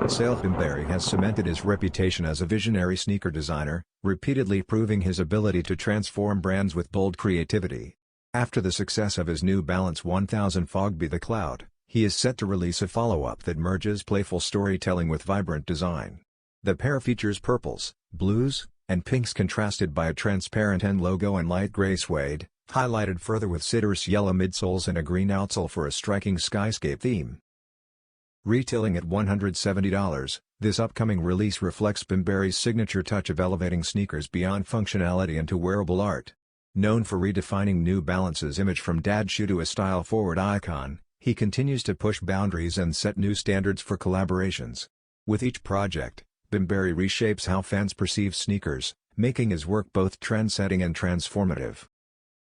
Salehe Bembury has cemented his reputation as a visionary sneaker designer, repeatedly proving his ability to transform brands with bold creativity. After the success of his New Balance 1000 Fogby the Cloud, he is set to release a follow-up that merges playful storytelling with vibrant design. The pair features purples, blues, and pinks contrasted by a transparent end logo and light gray suede, highlighted further with citrus yellow midsoles and a green outsole for a striking skyscape theme. Retailing at $170, this upcoming release reflects Bembury's signature touch of elevating sneakers beyond functionality into wearable art. Known for redefining New Balance's image from dad shoe to a style-forward icon, he continues to push boundaries and set new standards for collaborations. With each project, Bembury reshapes how fans perceive sneakers, making his work both trend-setting and transformative.